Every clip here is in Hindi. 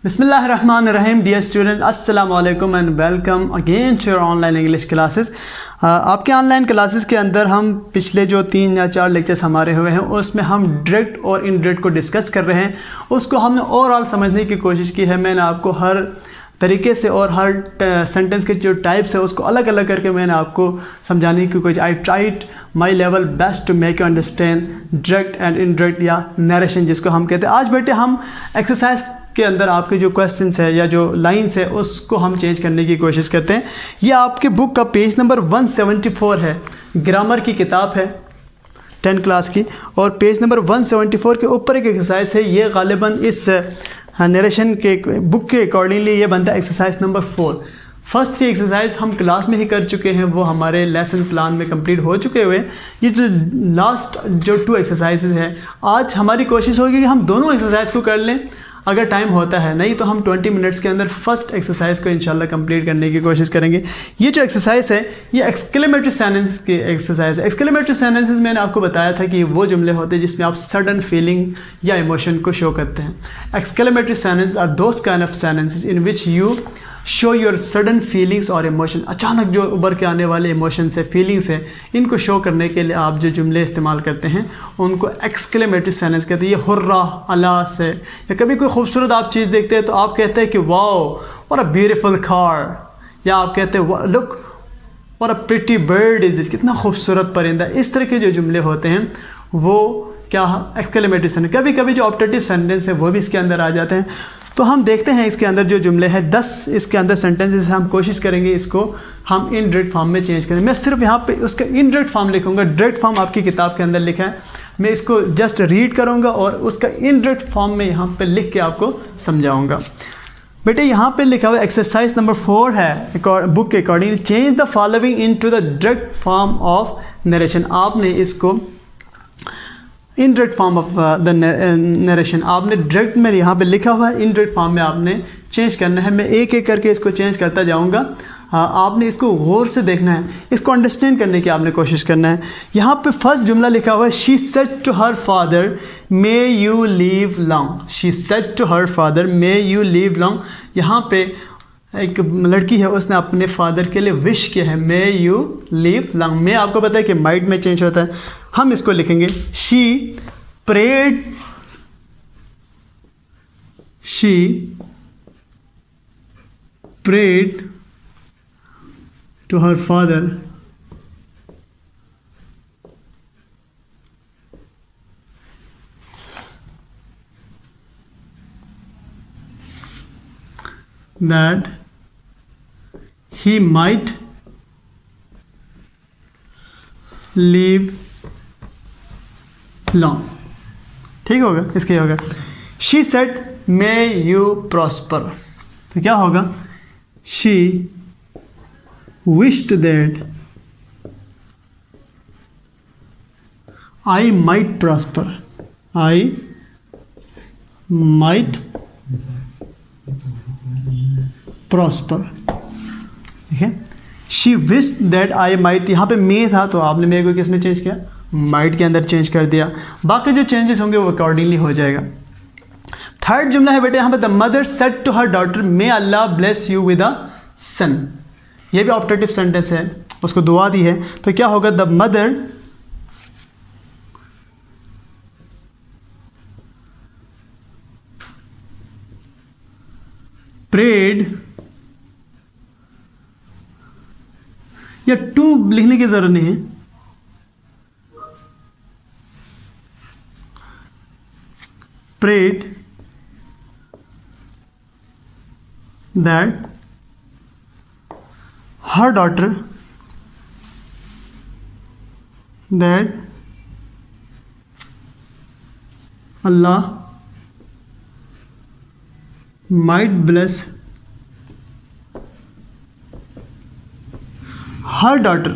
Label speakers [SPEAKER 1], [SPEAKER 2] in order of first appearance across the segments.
[SPEAKER 1] बिस्मिल्लाहिर्रहमानिर्रहीम। डियर स्टूडेंट, अस्सलाम वालेकुम and welcome again to your online English classes. आपके ऑनलाइन क्लासेस के अंदर हम पिछले जो 3 या 4 लेक्चर्स हमारे हुए हैं उसमें हम डायरेक्ट और इनडायरेक्ट को डिस्कस कर रहे हैं। उसको हमने ओवरऑल समझने की कोशिश की है। मैंने आपको हर तरीके से और हर सेंटेंस के जो टाइप्स है उसको अलग अलग करके मैंने आपको समझाने की कोशिश। I tried my level best to make you understand direct and indirect या नरेशन जिसको हम कहते हैं। आज बेटे हम एक्सरसाइज के अंदर आपके जो क्वेश्चंस है या जो लाइंस है उसको हम चेंज करने की कोशिश करते हैं। ये आपके बुक का पेज नंबर 174 है, ग्रामर की किताब है 10 क्लास की, और पेज नंबर 174 के ऊपर एक एक्सरसाइज है। ये गालिबन इस नरेशन के बुक के अकॉर्डिंगली ये बनता है एक्सरसाइज नंबर 4। फर्स्ट 3 एक्सरसाइज हम क्लास में ही कर चुके हैं, वो हमारे लेसन प्लान में कंप्लीट हो चुके हुए। ये जो लास्ट जो 2 एक्सरसाइजेज हैं, आज हमारी कोशिश होगी कि हम दोनों एक्सरसाइज को कर लें अगर टाइम होता है, नहीं तो हम 20 मिनट्स के अंदर फर्स्ट एक्सरसाइज को इंशाल्लाह कंप्लीट करने की कोशिश करेंगे। ये जो एक्सरसाइज है ये एक्सक्लेमेटरी सेंटेंसेस की एक्सरसाइज है। एक्सक्लेमेटरी सेंटेंसेस मैंने आपको बताया था कि वो जुमले होते हैं जिसमें आप सडन फीलिंग या इमोशन को शो करते हैं। Exclamatory sentences are those kind of sentences in which you show your sudden feelings और इमोशन। अचानक जो उभर के आने वाले इमोशंस है, फीलिंग्स है, इनको शो करने के लिए आप जो जुमले इस्तेमाल करते हैं उनको एक्सक्लेमेटरी सेंटेंस कहते हैं। ये हुर्रा अला से, या कभी कोई खूबसूरत आप चीज़ देखते हैं तो आप कहते हैं कि wow what a beautiful car, या आप कहते हैं look what a pretty bird is this, कितना खूबसूरत परिंदा। इस तरह के जो जुमले होते हैं वो क्या एक्सक्लेमेटरी सेंटेंस। कभी कभी जो ऑप्टेटिव सेंटेंस है वो भी इसके अंदर आ जाते हैं। तो हम देखते हैं इसके अंदर जो जुमले हैं 10 इसके अंदर सेंटेंसेस हम कोशिश करेंगे इसको हम इनडायरेक्ट फॉर्म में चेंज करें। मैं सिर्फ यहाँ पे उसका इनडायरेक्ट फॉर्म लिखूंगा, डायरेक्ट फॉर्म आपकी किताब के अंदर लिखा है, मैं इसको जस्ट रीड करूँगा और उसका इनडायरेक्ट फॉर्म में यहाँ पे लिख के आपको समझाऊँगा। बेटे यहाँ पे लिखा हुआ एक्सरसाइज नंबर 4 है बुक के according, change the following into the direct form of narration. आपने इसको indirect form of the narration आपने डायरेक्ट में यहाँ पे लिखा हुआ है, इनडायरेक्ट फॉर्म में आपने चेंज करना है। मैं एक एक करके इसको चेंज करता जाऊँगा। आपने इसको गौर से देखना है, इसको अंडरस्टैंड करने की आपने कोशिश करना है। यहाँ पे फर्स्ट जुमला लिखा हुआ है she said to her father may you live long. She said to her father may you live long. यहाँ पे एक लड़की है उसने अपने फादर के लिए विश किया है मे यू लिव लॉन्ग। मे आपको पता है कि माइट में चेंज होता है, हम इसको लिखेंगे she prayed to her father that he might live long। ठीक होगा, इसके होगा she said may you prosper। तो क्या होगा she wished that I might prosper। I might prosper। ठीक है, she wish that I might, यहाँ पे मे था तो आपने मे को किस में चेंज किया, माइट के अंदर चेंज कर दिया। बाकी जो चेंजेस होंगे वो अकॉर्डिंगली हो जाएगा। थर्ड जुमला है बेटे यहाँ पे the mother said to her daughter may Allah bless you with a son. ये भी ऑप्टेटिव सेंटेंस है, उसको दुआ दी है। तो क्या होगा द मदर प्रेड, या टू लिखने की जरूरत नहीं है, prayed that her daughter that Allah might bless her daughter,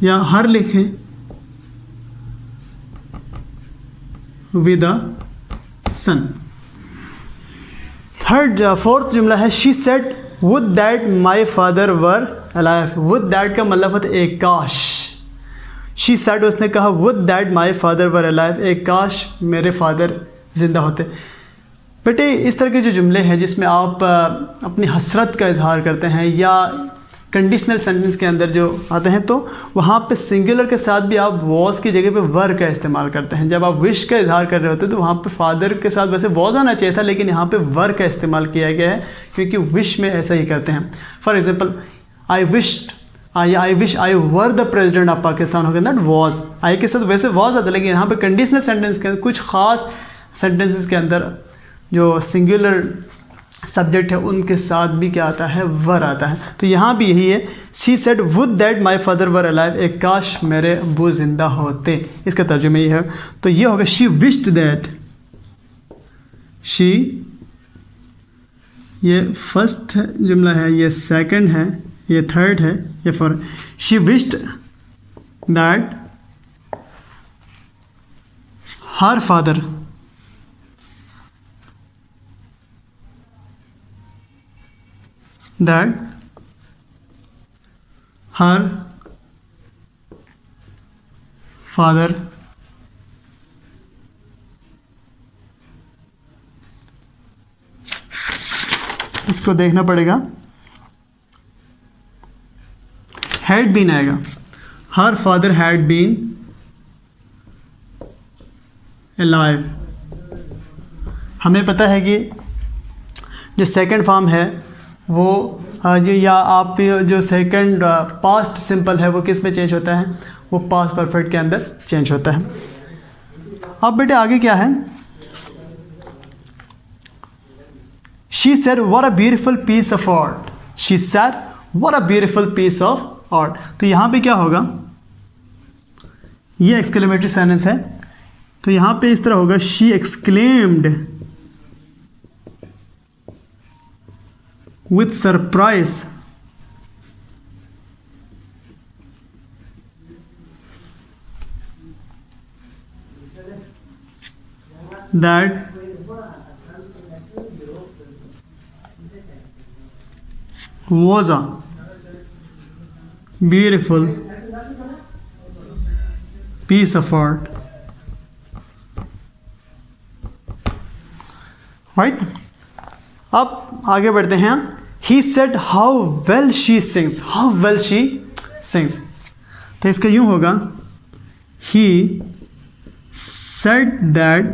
[SPEAKER 1] या हर लिखें with a son। फोर्थ जुमला है she said would that my father were alive. Would that का मतलब होता है एक काश। शी सेड उसने कहा would that my father were alive, एक काश मेरे फादर जिंदा होते। बेटे इस तरह के जो जुमले हैं जिसमें आप अपनी हसरत का इजहार करते हैं या कंडीशनल सेंटेंस के अंदर जो आते हैं, तो वहाँ पे सिंगुलर के साथ भी आप वॉज की जगह पे वर का इस्तेमाल करते हैं। जब आप विश का इजहार कर रहे होते हैं तो वहाँ पे फादर के साथ वैसे वॉज आना चाहिए था, लेकिन यहाँ पे वर का इस्तेमाल किया गया है क्योंकि विश में ऐसा ही करते हैं। For example I wish I were the president of Pakistan, हो गया दैट वॉज। आई के साथ वैसे वॉज आता है, लेकिन यहाँ पे कंडीशनल सेंटेंस के अंदर कुछ खास सेंटेंसेस के अंदर जो सिंगुलर सब्जेक्ट है उनके साथ भी क्या आता है, वर आता है। तो यहाँ भी यही है, she said would that my father were alive, एक काश मेरे अबू जिंदा होते, इसका तर्जुमा ये है। तो ये होगा शी विश्ड दैट, शी ये फर्स्ट जुमला है, ये सेकंड है, ये थर्ड है, ये fourth. She wished that her father that her father इसको देखना पड़ेगा, had been आएगा, her father had been alive। हमें पता है कि जो सेकंड फॉर्म है वो जो या आप जो सेकंड पास्ट सिंपल है वो किस में चेंज होता है, वो पास्ट परफेक्ट के अंदर चेंज होता है। अब बेटे आगे क्या है, she said what a beautiful piece of art, she said what a beautiful piece of art. तो यहाँ पे क्या होगा, ये एक्सक्लेमेटरी सेंटेंस है, तो यहाँ पे इस तरह होगा, she exclaimed with surprise that was a beautiful piece of art, right? अब आगे बढ़ते हैं। He said how well she sings, how well she sings। तो इसका यूं होगा, he said that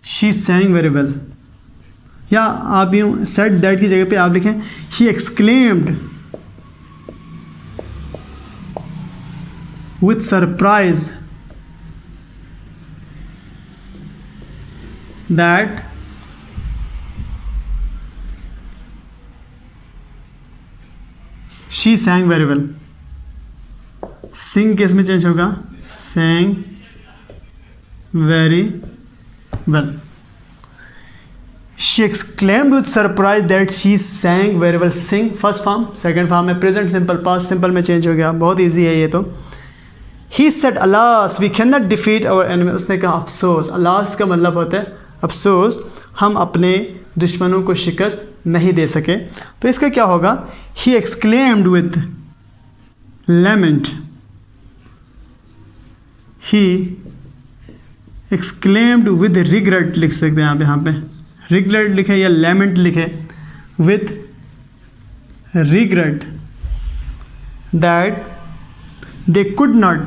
[SPEAKER 1] she sang very well, या आप यूं said that की जगह पे आप लिखें he exclaimed with surprise that she sang very well। sing किस में चेंज होगा, sang very well। she exclaimed with surprise that she sang very well। sing first form, second form में प्रेजेंट सिंपल, पास्ट सिंपल में चेंज हो गया, बहुत इजी है ये तो। he said alas we cannot defeat our enemy, उसने कहा अफसोस, alas का मतलब होता है अफसोस, हम अपने दुश्मनों को शिकस्त नहीं दे सके। तो इसका क्या होगा, he exclaimed with lament, he exclaimed with regret, लिख सकते हैं आप यहाँ पे regret लिखे या lament लिखे, with regret that they could not,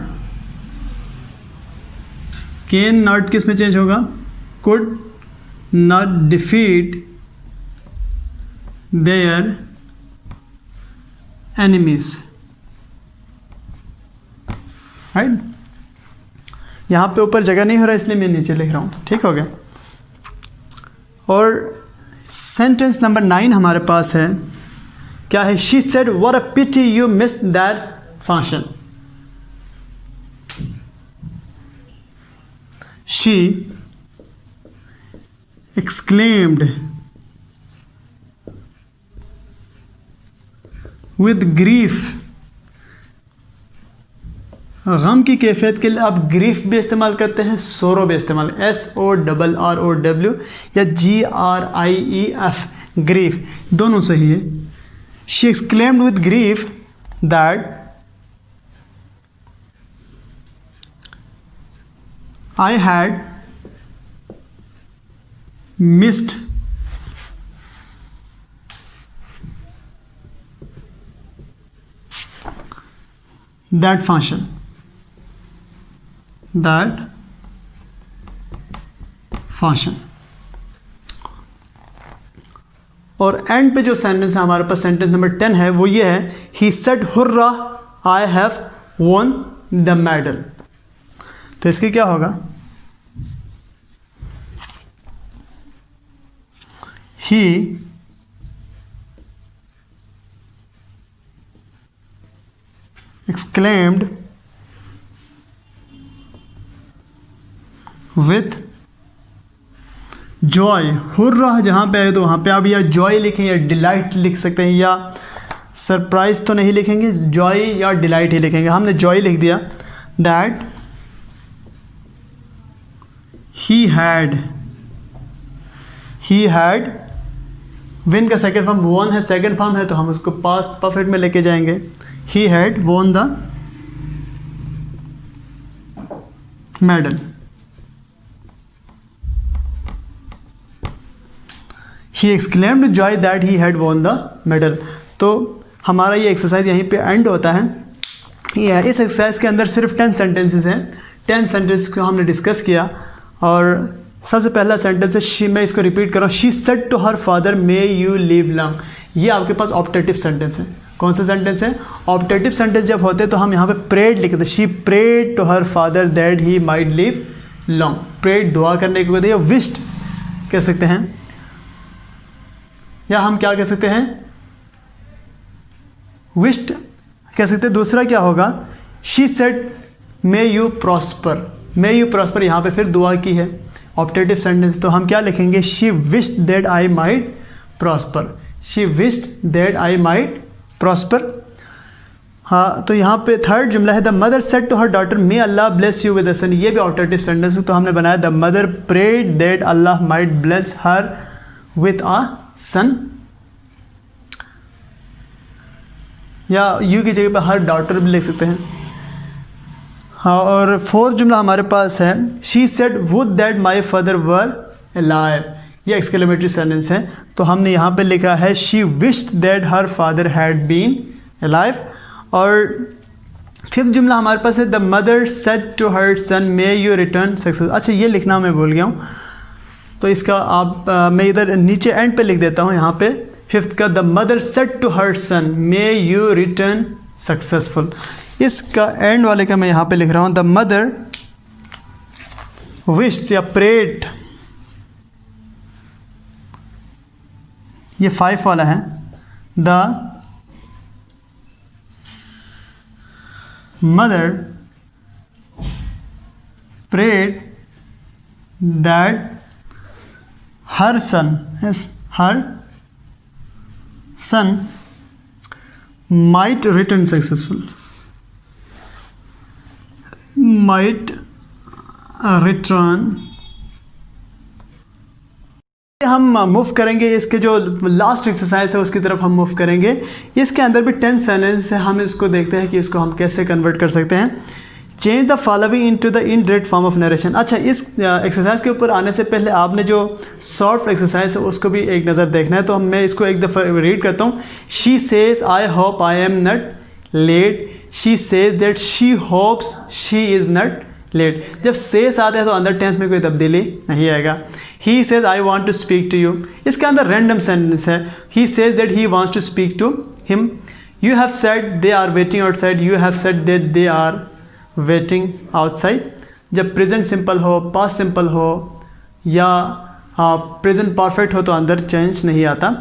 [SPEAKER 1] can not किस में चेंज होगा, could not defeat their enemies, right. यहाँ पे ऊपर जगह नहीं हो रहा इसलिए मैं नीचे लिख रहा हूँ, ठीक हो गया। और सेंटेंस नंबर 9 हमारे पास है, क्या है, she said what a pity you missed that function. She exclaimed with grief, गम की कैफियत के लिए आप ग्रीफ भी इस्तेमाल करते हैं, सोरो भी इस्तेमाल, SORROW या GRIEF, ग्रीफ, दोनों सही है। She exclaimed with grief that I had missed that function, और एंड पे जो सेंटेंस है हमारे पास, सेंटेंस नंबर 10 है, वो ये है, he said hurrah I have won the medal. तो इसकी क्या होगा, ही exclaimed with जॉय। हुर्रा जहाँ पे है तो वहाँ पे आप या जॉय लिखें या डिलाइट लिख सकते हैं, या सरप्राइज तो नहीं लिखेंगे, जॉय या डिलाइट ही लिखेंगे। हमने जॉय लिख दिया। दैट ही हैड विन का सेकेंड फॉर्म वॉन है, सेकेंड फॉर्म है तो हम उसको पास्ट परफेक्ट में लेके जाएंगे। He had won the medal. He exclaimed joy that he had won the medal। तो हमारा ये एक्सरसाइज यहीं पे एंड होता है। ये इस एक्सरसाइज के अंदर सिर्फ 10 सेंटेंसेस हैं। 10 सेंटेंस को हमने डिस्कस किया, और सबसे पहला सेंटेंस है शी, मैं इसको रिपीट कर रहा हूँ, she said to her father may you live long. ये आपके पास ऑप्टेटिव सेंटेंस है। कौन सा सेंटेंस है? ऑप्टेटिव सेंटेंस जब होते हैं तो हम यहाँ पे प्रेड लिखते हैं। She prayed to her father that he might live long. Prayed दुआ करने को कहते हैं, या विश्ड कह सकते हैं, या हम क्या कह सकते हैं, विश्ड कह सकते हैं। दूसरा क्या होगा, she said may you prosper. May you prosper यहाँ पे फिर दुआ की है, ऑप्टेटिव सेंटेंस, तो हम क्या लिखेंगे, she wished that I might prosper. She wished that I might prosper. हाँ, तो यहाँ पे थर्ड जुमला है, the mother said to her daughter may Allah bless you with a son. ये भी ऑप्टेटिव सेंटेंस है, तो हमने बनाया the mother prayed that Allah might bless her with a son, या यू की जगह पर हर डॉटर भी लिख सकते हैं। हाँ, और फोर्थ जुमला हमारे पास है, she said would that my father were alive. ये एक्सक्लेमेटरी सेंटेंस है, तो हमने यहाँ पे लिखा है she wished that her father had been alive. और फिफ्थ जुमला हमारे पास है, the mother said to her son may you return success. अच्छा, ये लिखना मैं भूल गया हूँ, तो इसका आप मैं इधर नीचे एंड पे लिख देता हूँ। यहाँ पे फिफ्थ का, the mother said to her son may you return successful. इसका एंड वाले का मैं यहाँ पे लिख रहा हूँ, द मदर विश्ड या प्रेड, ये 5 वाला है, the mother prayed that her son, her son might return successful, might return। हम मूव करेंगे, इसके जो लास्ट एक्सरसाइज है उसकी तरफ हम मूव करेंगे। इसके अंदर भी 10 सेंटेंस है, हम इसको देखते हैं कि इसको हम कैसे कन्वर्ट कर सकते हैं। Change the following into the indirect form of narration. अच्छा, इस एक्सरसाइज के ऊपर आने से पहले आपने जो शॉर्ट एक्सरसाइज है उसको भी एक नज़र देखना है, तो मैं इसको एक दफ़ा रीड करता हूँ। She says I hope I am not let. She says that she hopes she is not let. जब सेज आता है तो अंदर टेंस में कोई तब्दीली नहीं आएगा। He says I want to speak to you, इसके अंदर रैंडम सेंटेंस है। He says that he wants to speak to him. You have said they are waiting outside. You have said that they are waiting outside. जब प्रेजेंट सिंपल हो, पास्ट सिंपल हो या प्रेजेंट परफेक्ट हो तो अंदर चेंज नहीं आता।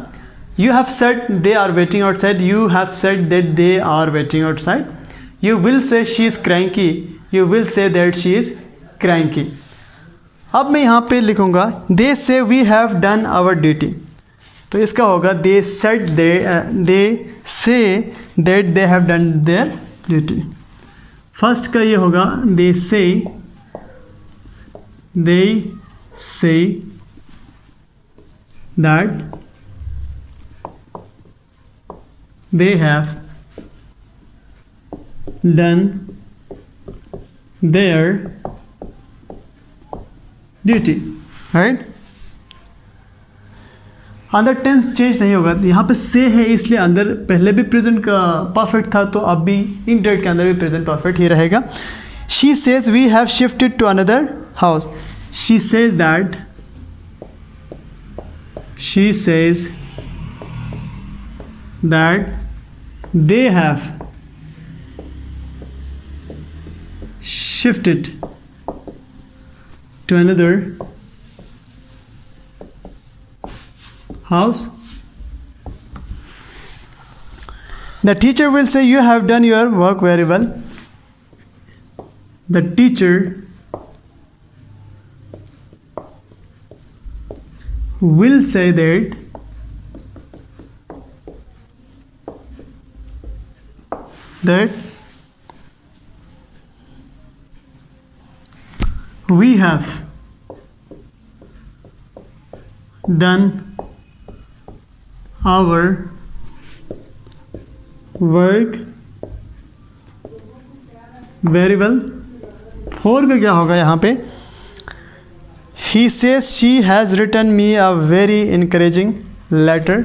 [SPEAKER 1] You have said they are waiting outside. You have said that they are waiting outside. You will say she is cranky. You will say that she is cranky. अब मैं यहाँ पे लिखूँगा they say we have done our duty, तो इसका होगा they said they say that they have done their duty. First का ये होगा they say that they have done their duty, right. अंदर टेंस चेंज नहीं होगा, यहाँ पे से है इसलिए अंदर पहले भी प्रेजेंट का परफेक्ट था तो अब भी इनडायरेक्ट के अंदर भी प्रेजेंट परफेक्ट ही रहेगा। She says we have shifted to another house. She says that, she says that they have shifted to another house. The teacher will say you have done your work very well. The teacher will say that we have done our work very well। 4 का क्या होगा यहाँ पे? He says she has written me a very encouraging letter.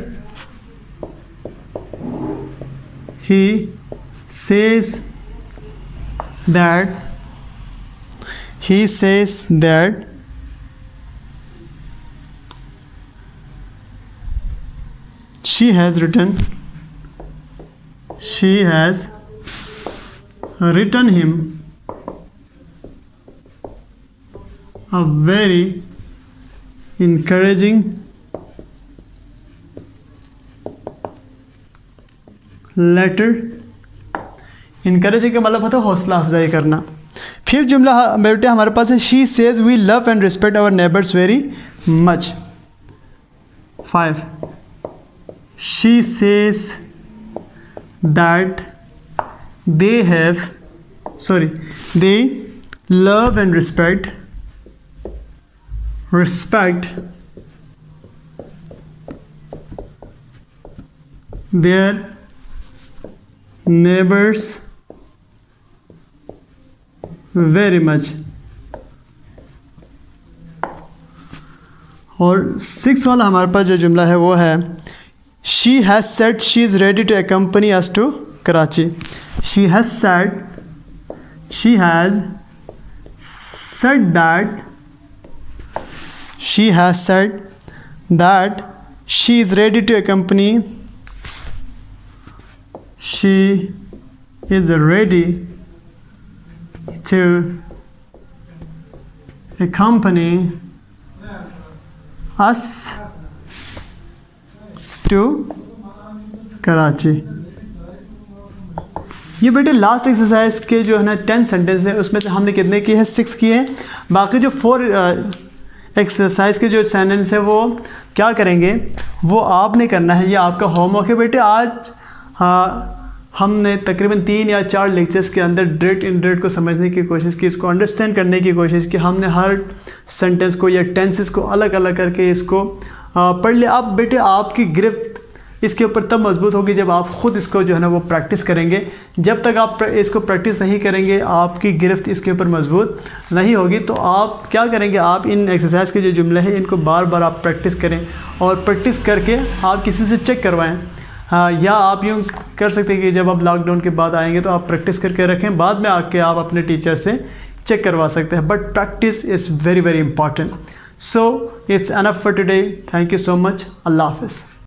[SPEAKER 1] He says that she has written him a very encouraging letter। encouraging का मतलब होता है हौसला अफजाई करना। फिर जुमला बेटे हमारे पास है she says we love and respect our neighbors very much। 5 she says that they love and respect their neighbors very much। और 6 वाला हमारे पास जो जुमला है वो है she has said she is ready to accompany us to Karachi। she has said that she is ready to accompany us to Karachi. ये बेटे लास्ट एक्सरसाइज के जो है ना 10 सेंटेंस है उसमें से हमने कितने किए हैं? 6 किए हैं। बाकी जो 4 एक्सरसाइज के जो सेंटेंस है वो क्या करेंगे वो आपने करना है, ये आपका होमवर्क है बेटे। आज हमने तकरीबन 3 या 4 लेक्चर्स के अंदर डायरेक्ट इनडायरेक्ट को समझने की कोशिश की, इसको अंडरस्टैंड करने की कोशिश की। हमने हर सेंटेंस को या टेंसेस को अलग अलग करके इसको पढ़ लिया। अब बेटे आपकी गिरफ्त इसके ऊपर तब मजबूत होगी जब आप ख़ुद इसको जो है ना वो प्रैक्टिस करेंगे। जब तक आप इसको प्रैक्टिस नहीं करेंगे आपकी गिरफ्त इसके ऊपर मजबूत नहीं होगी। तो आप क्या करेंगे, आप इन एक्सरसाइज के जो जुमले हैं इनको बार बार आप प्रैक्टिस करें और प्रैक्टिस करके आप किसी से चेक करवाएं। या आप यूँ कर सकते हैं कि जब आप लॉकडाउन के बाद आएंगे तो आप प्रैक्टिस करके रखें, बाद में आके आप अपने टीचर से चेक करवा सकते हैं। But practice is very very important. So it's enough for today. Thank you so much. अल्लाह हाफ़िज़।